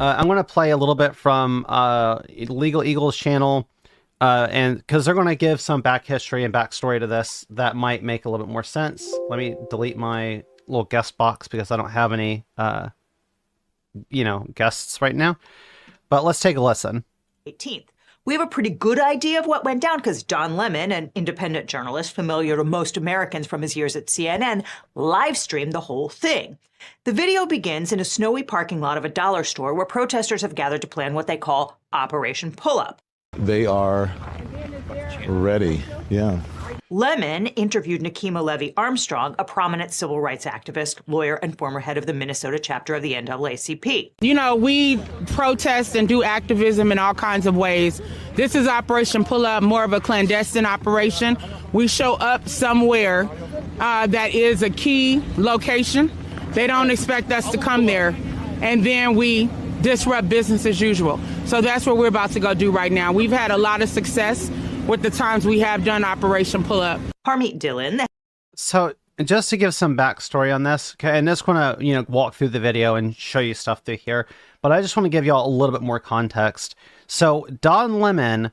I'm going to play a little bit from Legal Eagles channel, and because they're going to give some back history and backstory to this that might make a little bit more sense. Let me delete my little guest box because I don't have any, guests right now. But let's take a listen. 18th. We have a pretty good idea of what went down because Don Lemon, an independent journalist familiar to most Americans from his years at CNN, live streamed the whole thing. The video begins in a snowy parking lot of a dollar store where protesters have gathered to plan what they call Operation Pull-Up. They are ready, yeah. Lemon interviewed Nakima Levy Armstrong, a prominent civil rights activist, lawyer, and former head of the Minnesota chapter of the NAACP. You know, we protest and do activism in all kinds of ways. This is Operation Pull Up, more of a clandestine operation. We show up somewhere that is a key location. They don't expect us to come there, and then we disrupt business as usual. So that's what we're about to go do right now. We've had a lot of success with the times we have done Operation Pull Up. Harmeet Dillon. So just to give some backstory on this, okay, and just want to walk through the video and show you stuff through here, but I just want to give y'all a little bit more context. So Don Lemon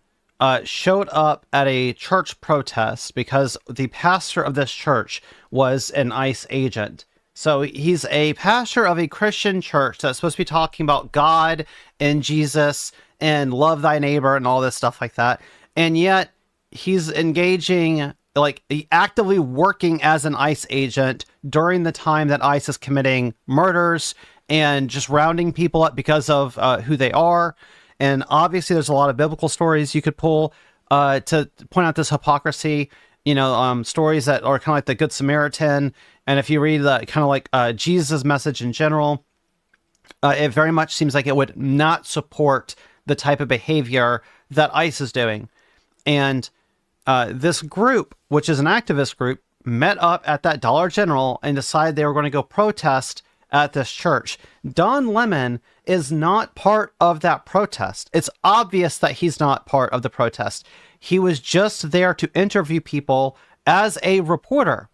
showed up at a church protest because the pastor of this church was an ICE agent. So he's a pastor of a Christian church that's supposed to be talking about God and Jesus and love thy neighbor and all this stuff like that. And yet he's engaging, like actively working as an ICE agent during the time that ICE is committing murders and just rounding people up because of who they are. And obviously there's a lot of biblical stories you could pull to point out this hypocrisy. Stories that are kind of like the Good Samaritan. And if you read the kind of like Jesus' message in general, it very much seems like it would not support the type of behavior that ICE is doing. And this group, which is an activist group, met up at that Dollar General and decided they were going to go protest at this church. Don Lemon is not part of that protest. It's obvious that he's not part of the protest. He was just there to interview people as a reporter,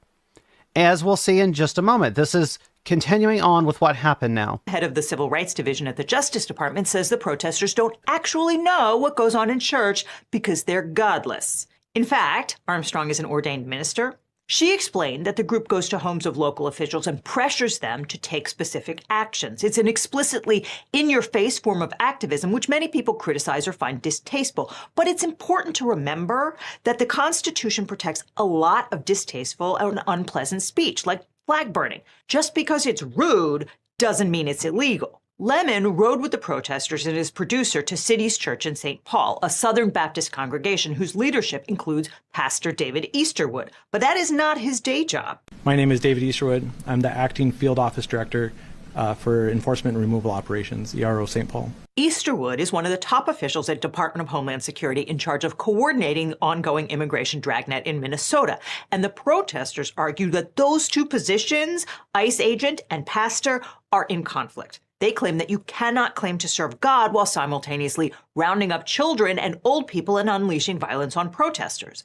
as we'll see in just a moment. This is continuing on with what happened now. Head of the Civil Rights Division at the Justice Department says the protesters don't actually know what goes on in church because they're godless. In fact, Armstrong is an ordained minister. She explained that the group goes to homes of local officials and pressures them to take specific actions. It's an explicitly in-your-face form of activism, which many people criticize or find distasteful. But it's important to remember that the Constitution protects a lot of distasteful and unpleasant speech, like flag burning. Just because it's rude doesn't mean it's illegal. Lemon rode with the protesters and his producer to City's Church in St. Paul, a Southern Baptist congregation whose leadership includes Pastor David Easterwood. But that is not his day job. My name is David Easterwood. I'm the acting field office director for Enforcement and Removal Operations, ERO St. Paul. Easterwood is one of the top officials at Department of Homeland Security in charge of coordinating the ongoing immigration dragnet in Minnesota. And the protesters argue that those two positions, ICE agent and pastor, are in conflict. They claim that you cannot claim to serve God while simultaneously rounding up children and old people and unleashing violence on protesters.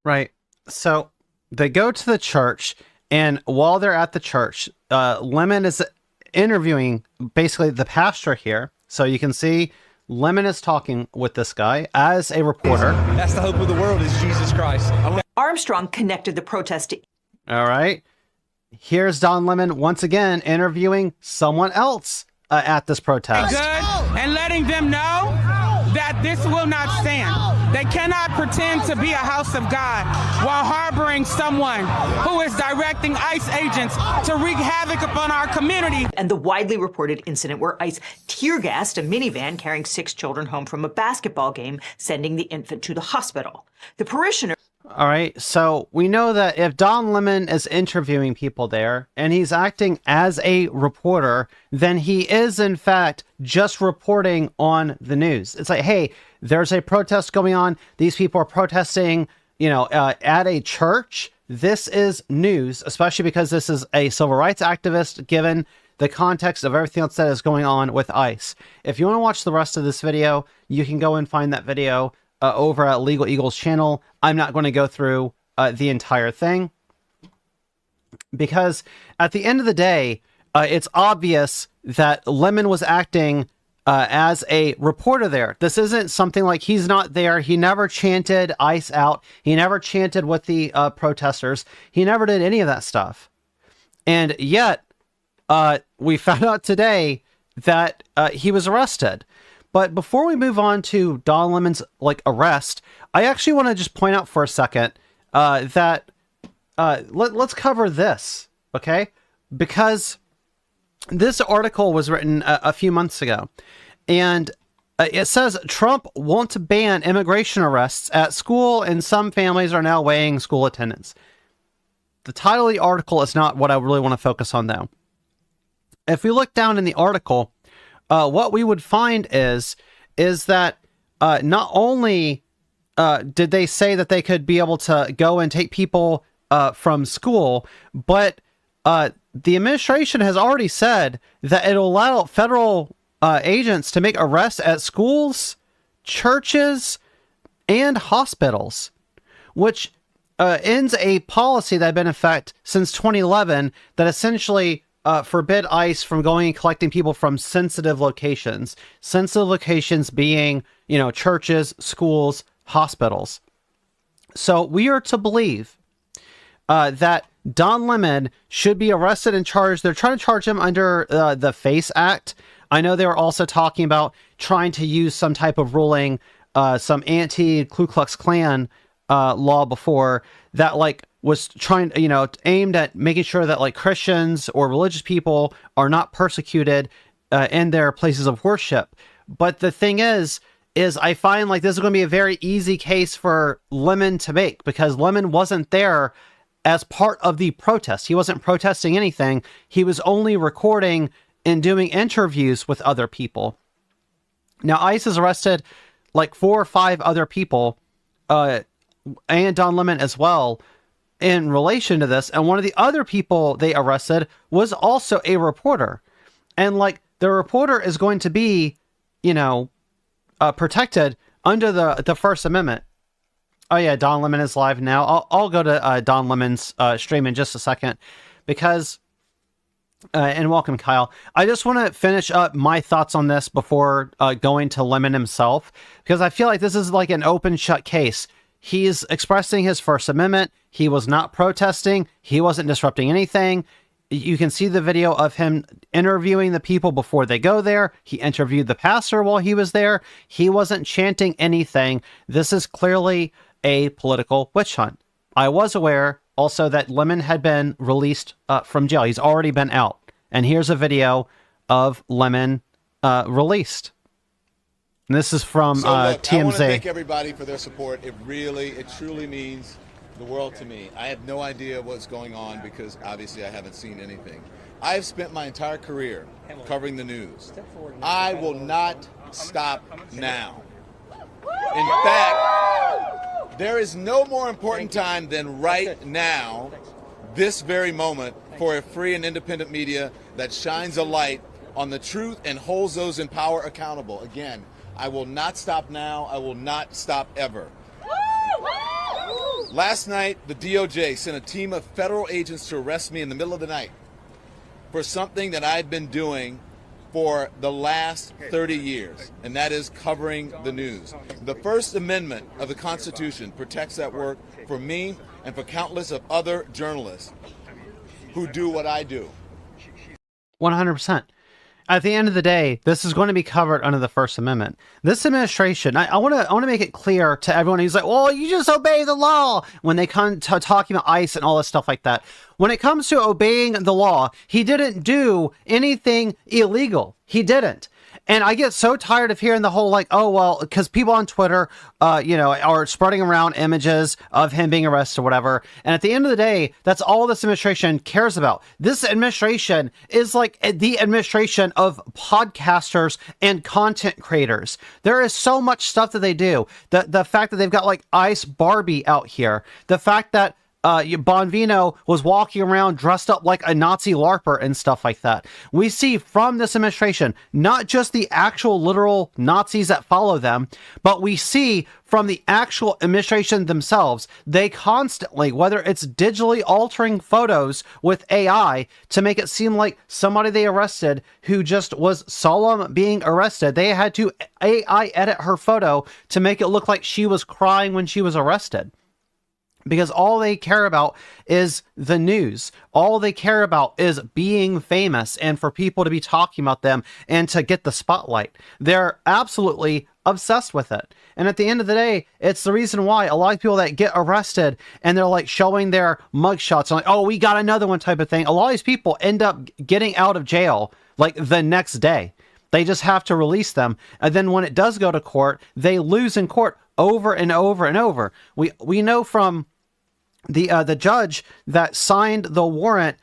Right. So they go to the church, and while they're at the church, Lemon is interviewing basically the pastor here. So you can see Lemon is talking with this guy as a reporter. That's the hope of the world, is Jesus Christ. Armstrong connected the protest to... All right. Here's Don Lemon once again interviewing someone else at this protest. Good, and letting them know that this will not stand. They cannot pretend to be a house of God while harboring someone who is directing ICE agents to wreak havoc upon our community. And the widely reported incident where ICE tear-gassed a minivan carrying 6 children home from a basketball game, sending the infant to the hospital. The parishioner... All right, so we know that if Don Lemon is interviewing people there and he's acting as a reporter, then he is in fact just reporting on the news. It's like, hey, there's a protest going on. These people are protesting, at a church. This is news, especially because this is a civil rights activist, given the context of everything else that is going on with ICE. If you want to watch the rest of this video, you can go and find that video over at Legal Eagles channel. I'm not going to go through the entire thing because at the end of the day, it's obvious that Lemon was acting as a reporter there. This isn't something like he's not there. He never chanted ICE out. He never chanted with the protesters. He never did any of that stuff. And yet, we found out today that he was arrested. But before we move on to Don Lemon's arrest, I actually want to just point out for a second that let's cover this, okay? Because this article was written a few months ago, and it says Trump won't ban immigration arrests at school, and some families are now weighing school attendance. The title of the article is not what I really want to focus on, though. If we look down in the article, what we would find is that not only did they say that they could be able to go and take people from school, but the administration has already said that it'll allow federal agents to make arrests at schools, churches, and hospitals, which ends a policy that had been in effect since 2011 that essentially forbid ICE from going and collecting people from sensitive locations. Sensitive locations being, churches, schools, hospitals. So we are to believe that Don Lemon should be arrested and charged. They're trying to charge him under the FACE Act. I know they were also talking about trying to use some type of ruling, some anti-Ku Klux Klan law before that, was trying, aimed at making sure that Christians or religious people are not persecuted in their places of worship. But the thing is I find this is going to be a very easy case for Lemon to make, because Lemon wasn't there as part of the protest. He wasn't protesting anything. He was only recording and doing interviews with other people. Now, ICE has arrested 4 or 5 other people, and Don Lemon as well, in relation to this. And one of the other people they arrested was also a reporter. And the reporter is going to be, protected under the First Amendment. Oh yeah, Don Lemon is live now. I'll go to Don Lemon's stream in just a second, because and welcome, Kyle. I just want to finish up my thoughts on this before going to Lemon himself, because I feel like this is an open shut case. He's expressing his First Amendment. He was not protesting. He wasn't disrupting anything. You can see the video of him interviewing the people before they go there. He interviewed the pastor while he was there. He wasn't chanting anything. This is clearly a political witch hunt. I was aware also that Lemon had been released from jail. He's already been out. And here's a video of Lemon released. And this is from So look, TMZ. I want to thank everybody for their support. It truly means the world to me. I have no idea what's going on because obviously I haven't seen anything. I have spent my entire career covering the news. I will not stop now. In fact, there is no more important time than right now, this very moment, for a free and independent media that shines a light on the truth and holds those in power accountable. Again, I will not stop now. I will not stop ever. Last night, the DOJ sent a team of federal agents to arrest me in the middle of the night for something that I've been doing for the last 30 years, and that is covering the news. The First Amendment of the Constitution protects that work for me and for countless of other journalists who do what I do. 100%. At the end of the day, this is going to be covered under the First Amendment. This administration, I want to make it clear to everyone who's like, well, you just obey the law, when they come to talking about ICE and all this stuff like that. When it comes to obeying the law, he didn't do anything illegal. He didn't. And I get so tired of hearing the whole oh, well, because people on Twitter, are spreading around images of him being arrested or whatever. And at the end of the day, that's all this administration cares about. This administration is the administration of podcasters and content creators. There is so much stuff that they do. The fact that they've got Ice Barbie out here. The fact that Bonvino was walking around dressed up like a Nazi LARPer and stuff like that. We see from this administration, not just the actual literal Nazis that follow them, but we see from the actual administration themselves, they constantly, whether it's digitally altering photos with AI to make it seem like somebody they arrested who just was solemn being arrested, they had to AI edit her photo to make it look like she was crying when she was arrested. Because all they care about is the news. All they care about is being famous and for people to be talking about them and to get the spotlight. They're absolutely obsessed with it. And at the end of the day, it's the reason why a lot of people that get arrested and they're like showing their mugshots and like, oh, we got another one type of thing. A lot of these people end up getting out of jail like the next day. They just have to release them. And then when it does go to court, they lose in court over and over and over. We know from the judge that signed the warrant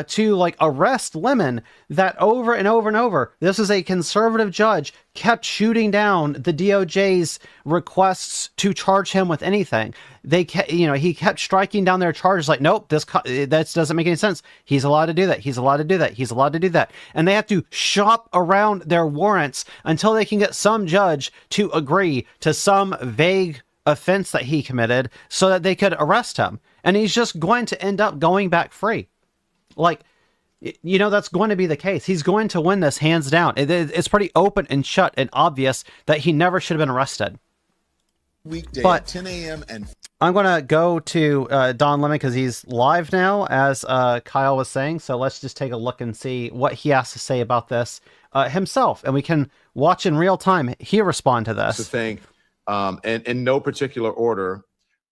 to like arrest Lemon that over and over and over, this is a conservative judge, kept shooting down the DOJ's requests to charge him with anything. They he kept striking down their charges like, nope, that doesn't make any sense. He's allowed to do that. He's allowed to do that. He's allowed to do that. And they have to shop around their warrants until they can get some judge to agree to some vague offense that he committed so that they could arrest him. And he's just going to end up going back free. Like, that's going to be the case. He's going to win this hands down. It's pretty open and shut and obvious that he never should have been arrested. Weekday But at 10 a.m. and I'm going to go to Don Lemon because he's live now, as Kyle was saying. So let's just take a look and see what he has to say about this himself. And we can watch in real time he respond to this. To thank, and in no particular order,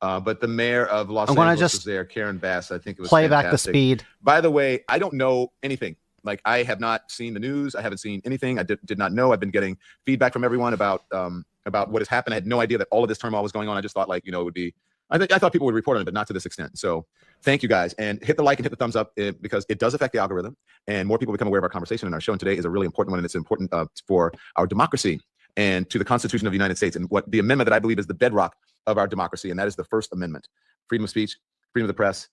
but the mayor of Los Angeles was there, Karen Bass. I think it was play fantastic. Back the speed. By the way, I don't know anything. Like, I have not seen the news. I haven't seen anything. I did not know. I've been getting feedback from everyone about what has happened. I had no idea that all of this turmoil was going on. I just thought, like, it would be. I thought people would report on it, but not to this extent. So thank you guys, and hit the like and hit the thumbs up because it does affect the algorithm, and more people become aware of our conversation. And our show today is a really important one, and it's important for our democracy and to the Constitution of the United States, and what the amendment that I believe is the bedrock of our democracy, and that is the First Amendment: freedom of speech, freedom of the press,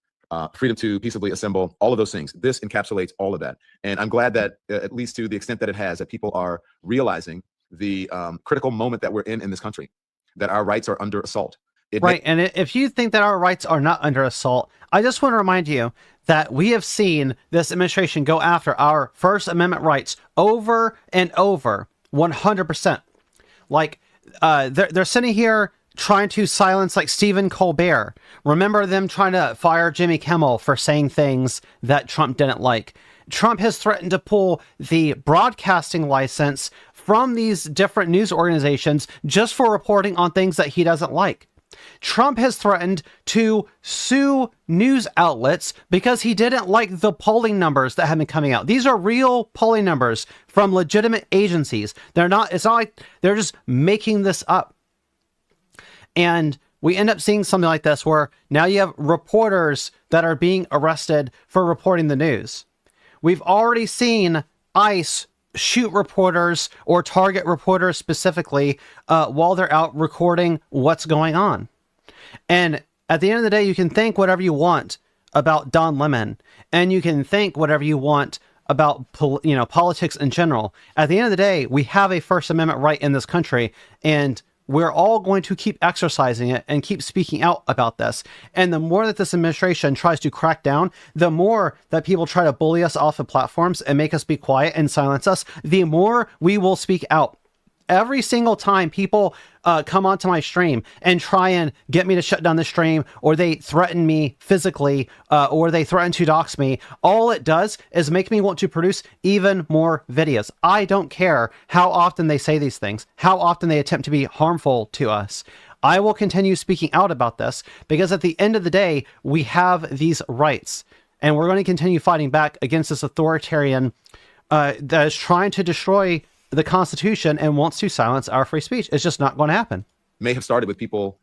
freedom to peaceably assemble, all of those things. This encapsulates all of that, and I'm glad that at least to the extent that it has, that people are realizing the critical moment that we're in this country, that our rights are under assault. Right, and if you think that our rights are not under assault, I just want to remind you that we have seen this administration go after our First Amendment rights over and over, 100%. Like, they're sitting here trying to silence like Stephen Colbert. Remember them trying to fire Jimmy Kimmel for saying things that Trump didn't like. Trump has threatened to pull the broadcasting license from these different news organizations just for reporting on things that he doesn't like. Trump has threatened to sue news outlets because he didn't like the polling numbers that have been coming out. These are real polling numbers from legitimate agencies. It's not like they're just making this up. And we end up seeing something like this where now you have reporters that are being arrested for reporting the news. We've already seen ICE shoot reporters or target reporters specifically while they're out recording what's going on. And at the end of the day, you can think whatever you want about Don Lemon, and you can think whatever you want about politics in general. At the end of the day, we have a First Amendment right in this country, and we're all going to keep exercising it and keep speaking out about this. And the more that this administration tries to crack down, the more that people try to bully us off of platforms and make us be quiet and silence us, the more we will speak out. Every single time people come onto my stream and try and get me to shut down the stream, or they threaten me physically, or they threaten to dox me, all it does is make me want to produce even more videos. I don't care how often they say these things, how often they attempt to be harmful to us. I will continue speaking out about this because at the end of the day, we have these rights, and we're going to continue fighting back against this authoritarian that is trying to destroy the Constitution and wants to silence our free speech. It's just not going to happen. May have started with people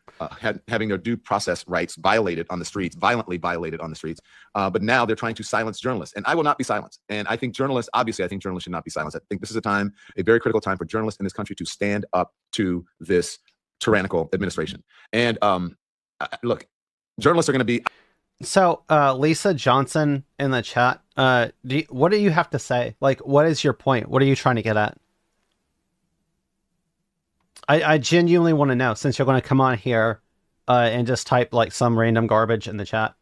having their due process rights violated on the streets, violently violated on the streets. But now they're trying to silence journalists. And I will not be silenced. And I think journalists should not be silenced. I think this is a very critical time for journalists in this country to stand up to this tyrannical administration. And look, journalists are going to be... So, Lisa Johnson in the chat, what do you have to say? Like, what is your point? What are you trying to get at? I genuinely want to know, since you're going to come on here and just type like some random garbage in the chat.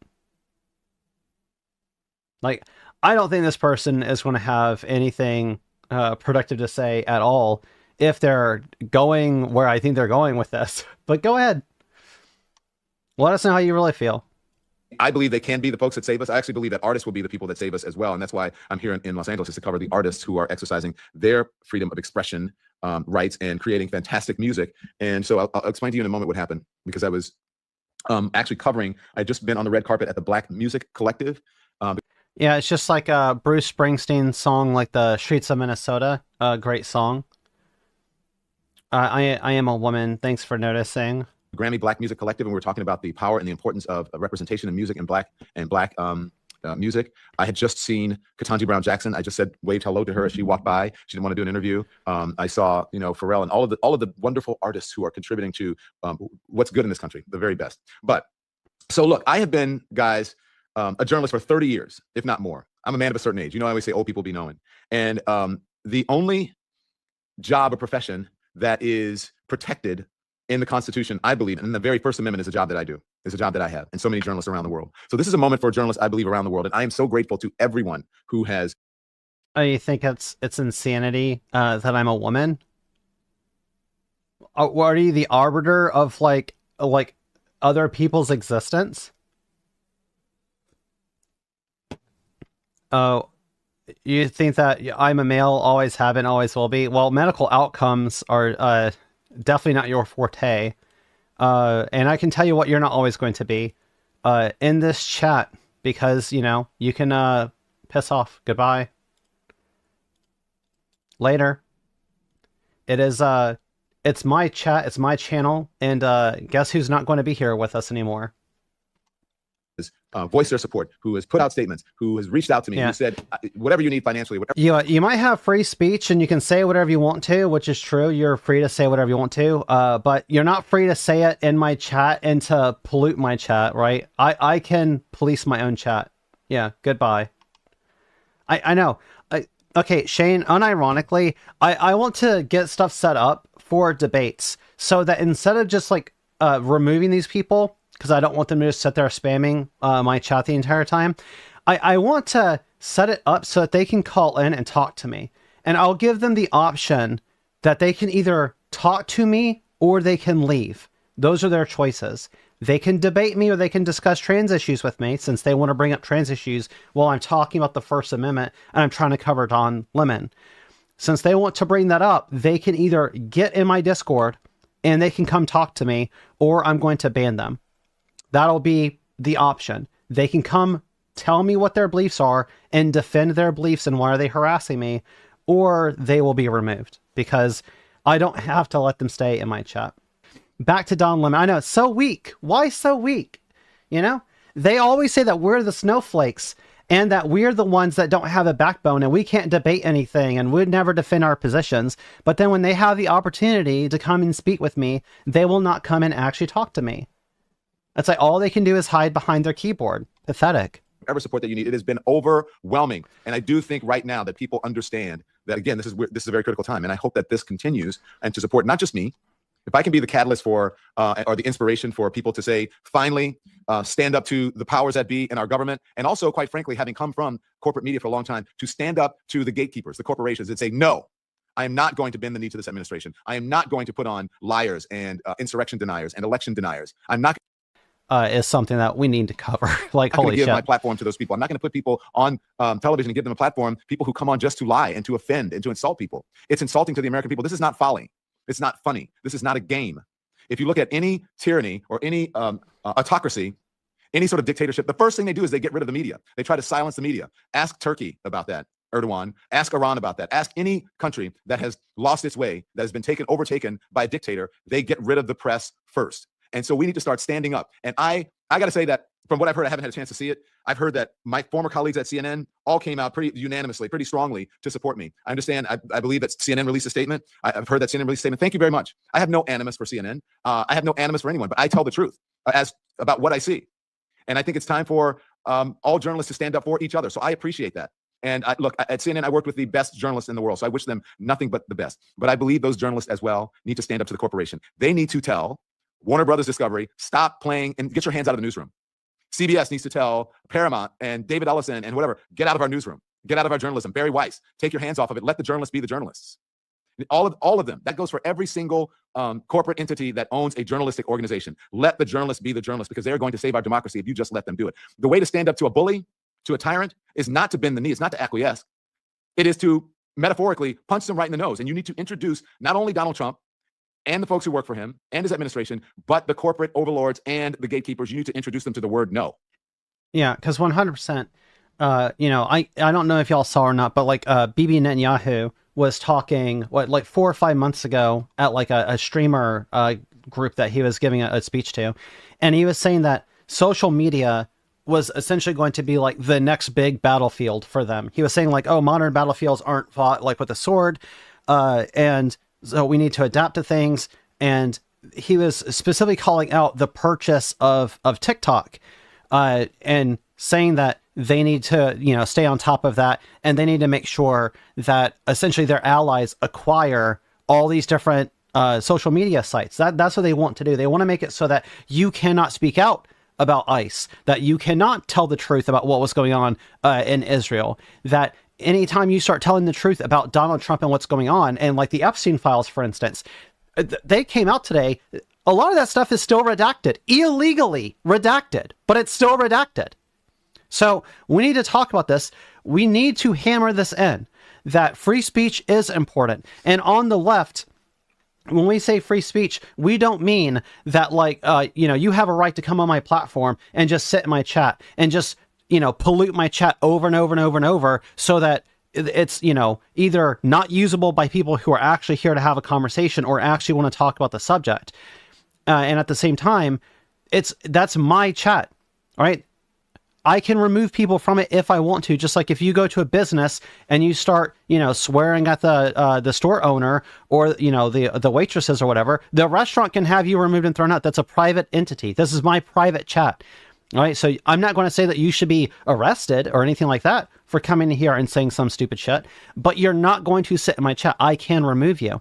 Like, I don't think this person is going to have anything productive to say at all if they're going where I think they're going with this. But go ahead. Let us know how you really feel. I believe they can be the folks that save us. I actually believe that artists will be the people that save us as well. And that's why I'm here in Los Angeles, is to cover the artists who are exercising their freedom of expression rights and creating fantastic music. And so I'll explain to you in a moment what happened, because I was actually covering, I'd just been on the red carpet at the Black Music Collective. Yeah, it's just like a Bruce Springsteen song, like The Streets of Minnesota. Great song. I am a woman. Thanks for noticing. Grammy Black Music Collective, and we were talking about the power and the importance of representation in music and black music. I had just seen Ketanji Brown Jackson. I just waved hello to her as she walked by. She didn't want to do an interview. I saw, Pharrell and all of the wonderful artists who are contributing to what's good in this country, the very best. But so look, I have been, guys, a journalist for 30 years, if not more. I'm a man of a certain age. I always say old people be knowing. And the only job or profession that is protected in the Constitution, I believe, and the very First Amendment, is a job that I do. It's a job that I have, and so many journalists around the world. So this is a moment for journalists, I believe, around the world, and I am so grateful to everyone who has. Oh, you think it's insanity that I'm a woman? Are you the arbiter of like other people's existence? Oh, you think that I'm a male, always have been, always will be? Well, medical outcomes are definitely not your forte. And I can tell you what you're not always going to be in this chat, because, you can piss off. Goodbye. Later. It's my chat, it's my channel, and guess who's not going to be here with us anymore? Voiced their support, who has put out statements, who has reached out to me, who said, whatever you need financially, whatever. You might have free speech and you can say whatever you want to, which is true. You're free to say whatever you want to, but you're not free to say it in my chat and to pollute my chat, right? I can police my own chat. Yeah, goodbye. I know. Okay, Shane, unironically, I want to get stuff set up for debates so that instead of just like removing these people, because I don't want them to just sit there spamming my chat the entire time, I want to set it up so that they can call in and talk to me. And I'll give them the option that they can either talk to me or they can leave. Those are their choices. They can debate me or they can discuss trans issues with me, since they want to bring up trans issues while I'm talking about the First Amendment and I'm trying to cover Don Lemon. Since they want to bring that up, they can either get in my Discord and they can come talk to me, or I'm going to ban them. That'll be the option. They can come tell me what their beliefs are and defend their beliefs and why are they harassing me, or they will be removed, because I don't have to let them stay in my chat. Back to Don Lemon. I know, it's so weak. Why so weak? They always say that we're the snowflakes and that we're the ones that don't have a backbone and we can't debate anything and would never defend our positions. But then when they have the opportunity to come and speak with me, they will not come and actually talk to me. It's like all they can do is hide behind their keyboard. Pathetic. Whatever support that you need, it has been overwhelming. And I do think right now that people understand that, again, this is a very critical time. And I hope that this continues, and to support not just me. If I can be the catalyst for or the inspiration for people to say, finally, stand up to the powers that be in our government, and also, quite frankly, having come from corporate media for a long time, to stand up to the gatekeepers, the corporations, and say, no, I am not going to bend the knee to this administration. I am not going to put on liars and insurrection deniers and election deniers. I'm not is something that we need to cover. Like, holy shit. I'm not going to give my platform to those people. I'm not going to put people on television and give them a platform, people who come on just to lie and to offend and to insult people. It's insulting to the American people. This is not folly. It's not funny. This is not a game. If you look at any tyranny or any autocracy, any sort of dictatorship, the first thing they do is they get rid of the media. They try to silence the media. Ask Turkey about that, Erdogan. Ask Iran about that. Ask any country that has lost its way, that has been overtaken by a dictator. They get rid of the press first. And so we need to start standing up. And I got to say that from what I've heard, I haven't had a chance to see it. I've heard that my former colleagues at CNN all came out pretty unanimously, pretty strongly to support me. I understand. I believe that CNN released a statement. I've heard that CNN released a statement. Thank you very much. I have no animus for CNN. I have no animus for anyone, but I tell the truth about what I see. And I think it's time for all journalists to stand up for each other. So I appreciate that. And look, at CNN, I worked with the best journalists in the world, so I wish them nothing but the best. But I believe those journalists as well need to stand up to the corporation. They need to tell Warner Brothers Discovery, stop playing and get your hands out of the newsroom. CBS needs to tell Paramount and David Ellison and whatever, get out of our newsroom, get out of our journalism. Barry Weiss, take your hands off of it. Let the journalists be the journalists. All of them. That goes for every single corporate entity that owns a journalistic organization. Let the journalists be the journalists, because they're going to save our democracy if you just let them do it. The way to stand up to a bully, to a tyrant, is not to bend the knee. It's not to acquiesce. It is to metaphorically punch them right in the nose. And you need to introduce not only Donald Trump and the folks who work for him and his administration, but the corporate overlords and the gatekeepers. You need to introduce them to the word no. Yeah, because 100%, I don't know if y'all saw or not, but like Bibi Netanyahu was talking, like 4 or 5 months ago at like a streamer group that he was giving a speech to. And he was saying that social media was essentially going to be like the next big battlefield for them. He was saying like, oh, modern battlefields aren't fought like with a sword. And so we need to adapt to things. And he was specifically calling out the purchase of TikTok and saying that they need to, stay on top of that. And they need to make sure that essentially their allies acquire all these different social media sites. That's what they want to do. They want to make it so that you cannot speak out about ICE, that you cannot tell the truth about what was going on in Israel, that anytime you start telling the truth about Donald Trump and what's going on, and like the Epstein files, for instance, they came out today. A lot of that stuff is still redacted, illegally redacted, but it's still redacted. So we need to talk about this. We need to hammer this in, that free speech is important. And on the left, when we say free speech, we don't mean that like, you have a right to come on my platform and just sit in my chat and just, pollute my chat over and over and over and over so that it's, either not usable by people who are actually here to have a conversation or actually want to talk about the subject. And at the same time, that's my chat, all right? I can remove people from it if I want to. Just like if you go to a business and you start, swearing at the store owner or, the waitresses or whatever, the restaurant can have you removed and thrown out. That's a private entity. This is my private chat. All right. So I'm not going to say that you should be arrested or anything like that for coming here and saying some stupid shit, but you're not going to sit in my chat. I can remove you.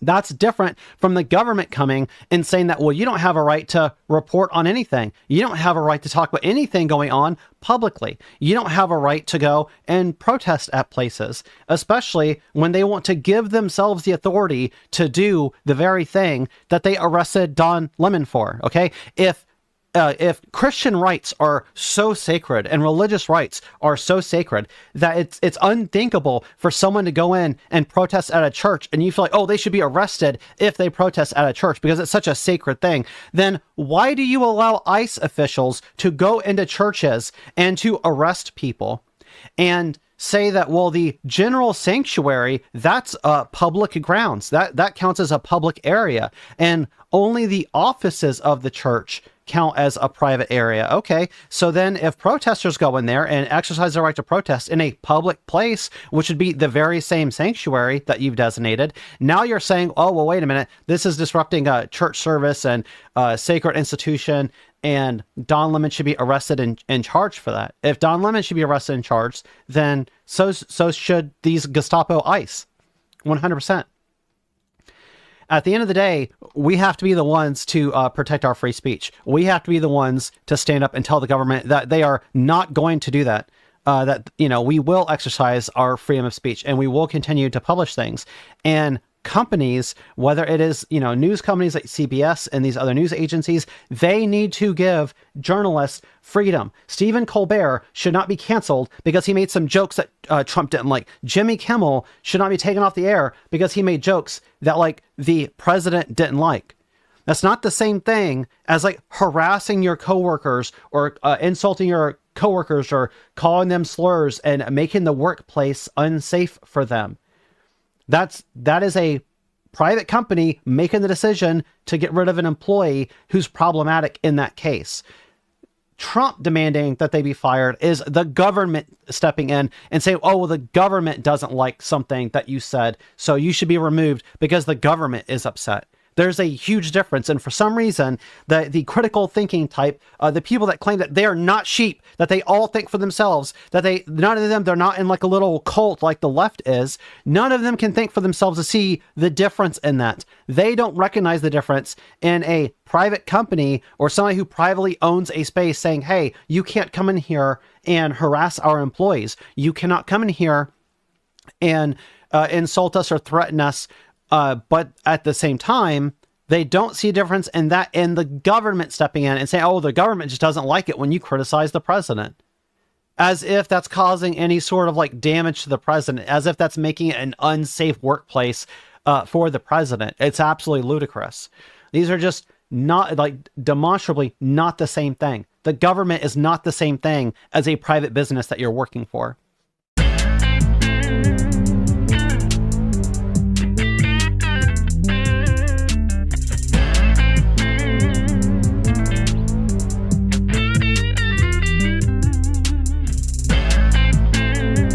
That's different from the government coming and saying that, well, you don't have a right to report on anything. You don't have a right to talk about anything going on publicly. You don't have a right to go and protest at places, especially when they want to give themselves the authority to do the very thing that they arrested Don Lemon for. Okay. If Christian rights are so sacred and religious rights are so sacred that it's unthinkable for someone to go in and protest at a church and you feel like, oh, they should be arrested if they protest at a church because it's such a sacred thing, then why do you allow ICE officials to go into churches and to arrest people and say that, well, the general sanctuary, that's public grounds, that counts as a public area, and only the offices of the church count as a private area? Okay, so then if protesters go in there and exercise their right to protest in a public place, which would be the very same sanctuary that you've designated, now you're saying, oh, well, wait a minute, this is disrupting a church service and a sacred institution, and Don Lemon should be arrested and charged for that. If Don Lemon should be arrested and charged, then so should these Gestapo ICE, 100%. At the end of the day, we have to be the ones to protect our free speech. We have to be the ones to stand up and tell the government that they are not going to do that. We will exercise our freedom of speech and we will continue to publish things. And companies, whether it is, news companies like CBS and these other news agencies, they need to give journalists freedom. Stephen Colbert should not be canceled because he made some jokes that Trump didn't like. Jimmy Kimmel should not be taken off the air because he made jokes that like the president didn't like. That's not the same thing as like harassing your coworkers or insulting your coworkers or calling them slurs and making the workplace unsafe for them. That is a private company making the decision to get rid of an employee who's problematic in that case. Trump demanding that they be fired is the government stepping in and saying, oh, well, the government doesn't like something that you said, so you should be removed because the government is upset. There's a huge difference. And for some reason, the critical thinking type, the people that claim that they are not sheep, that they all think for themselves, that none of them, they're not in like a little cult like the left is. None of them can think for themselves to see the difference in that. They don't recognize the difference in a private company or somebody who privately owns a space saying, hey, you can't come in here and harass our employees. You cannot come in here and insult us or threaten us. But at the same time, they don't see a difference in that, in the government stepping in and saying, oh, the government just doesn't like it when you criticize the president. As if that's causing any sort of like damage to the president, as if that's making it an unsafe workplace for the president. It's absolutely ludicrous. These are just not, like, demonstrably not the same thing. The government is not the same thing as a private business that you're working for.